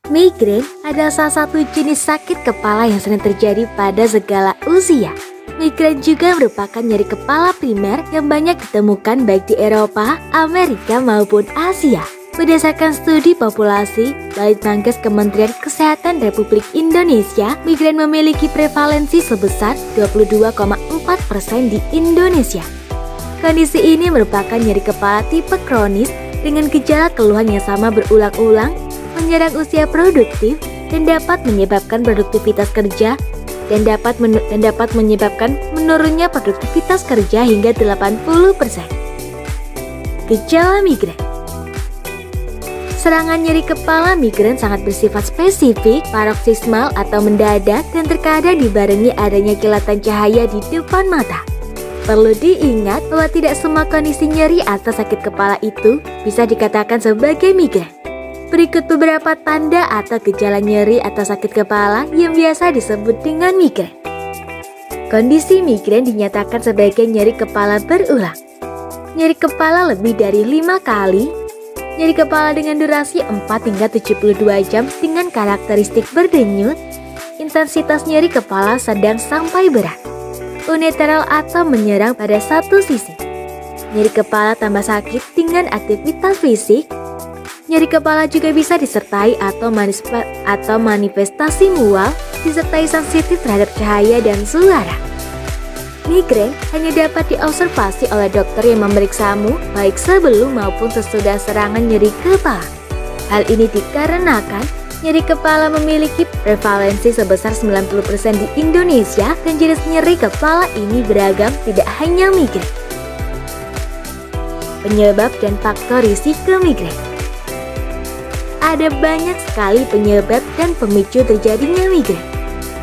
Migrain adalah salah satu jenis sakit kepala yang sering terjadi pada segala usia. Migrain juga merupakan nyeri kepala primer yang banyak ditemukan baik di Eropa, Amerika maupun Asia. Berdasarkan studi populasi Litbangkes Kementerian Kesehatan Republik Indonesia, migrain memiliki prevalensi sebesar 22,4% di Indonesia. Kondisi ini merupakan nyeri kepala tipe kronis dengan gejala keluhan yang sama berulang-ulang, menyerang usia produktif, dan dapat menyebabkan produktivitas kerja dan dapat menyebabkan menurunnya produktivitas kerja hingga 80%. Gejala migrain. Serangan nyeri kepala migrain sangat bersifat spesifik, paroksismal atau mendadak, dan terkadang dibarengi adanya kilatan cahaya di depan mata. Perlu diingat bahwa tidak semua kondisi nyeri atau sakit kepala itu bisa dikatakan sebagai migrain. Berikut beberapa tanda atau gejala nyeri atau sakit kepala yang biasa disebut dengan migrain. Kondisi migrain dinyatakan sebagai nyeri kepala berulang. Nyeri kepala lebih dari 5 kali. Nyeri kepala dengan durasi 4 hingga 72 jam dengan karakteristik berdenyut. Intensitas nyeri kepala sedang sampai berat. Unilateral atau menyerang pada satu sisi. Nyeri kepala tambah sakit dengan aktivitas fisik. Nyeri kepala juga bisa disertai atau manifestasi mual, disertai sensitif terhadap cahaya dan suara. Migrain hanya dapat diobservasi oleh dokter yang memeriksamu baik sebelum maupun sesudah serangan nyeri kepala. Hal ini dikarenakan nyeri kepala memiliki prevalensi sebesar 90% di Indonesia dan jenis nyeri kepala ini beragam, tidak hanya migrain. Penyebab dan faktor risiko migrain. Ada banyak sekali penyebab dan pemicu terjadinya migrain.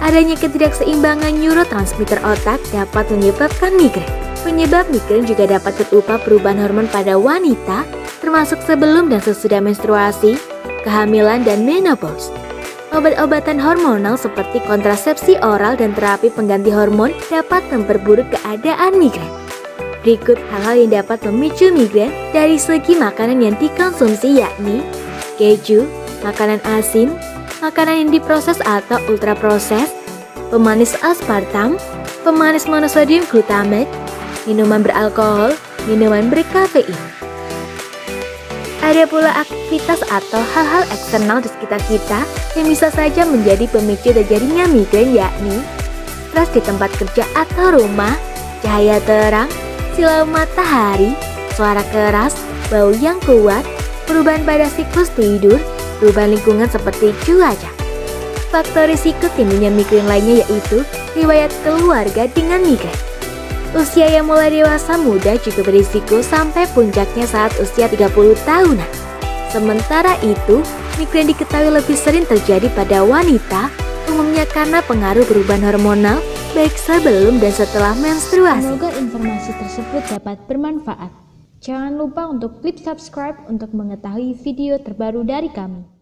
Adanya ketidakseimbangan neurotransmitter otak dapat menyebabkan migrain. Penyebab migrain juga dapat berupa perubahan hormon pada wanita, termasuk sebelum dan sesudah menstruasi, kehamilan, dan menopause. Obat-obatan hormonal seperti kontrasepsi oral dan terapi pengganti hormon dapat memperburuk keadaan migrain. Berikut hal-hal yang dapat memicu migrain dari segi makanan yang dikonsumsi, yakni keju, makanan asin, makanan yang diproses atau ultraproses, pemanis aspartam, pemanis monosodium glutamate, minuman beralkohol, minuman berkafein. Ada pula aktivitas atau hal-hal eksternal di sekitar kita yang bisa saja menjadi pemicu terjadinya migrain, yakni stres di tempat kerja atau rumah, cahaya terang, silau matahari, suara keras, bau yang kuat, perubahan pada siklus tidur, perubahan lingkungan seperti cuaca. Faktor risiko timbulnya migrain lainnya yaitu riwayat keluarga dengan migrain. Usia yang mulai dewasa muda juga berisiko sampai puncaknya saat usia 30 tahunan. Sementara itu, migrain diketahui lebih sering terjadi pada wanita, umumnya karena pengaruh perubahan hormonal baik sebelum dan setelah menstruasi. Semoga informasi tersebut dapat bermanfaat. Jangan lupa untuk klik subscribe untuk mengetahui video terbaru dari kami.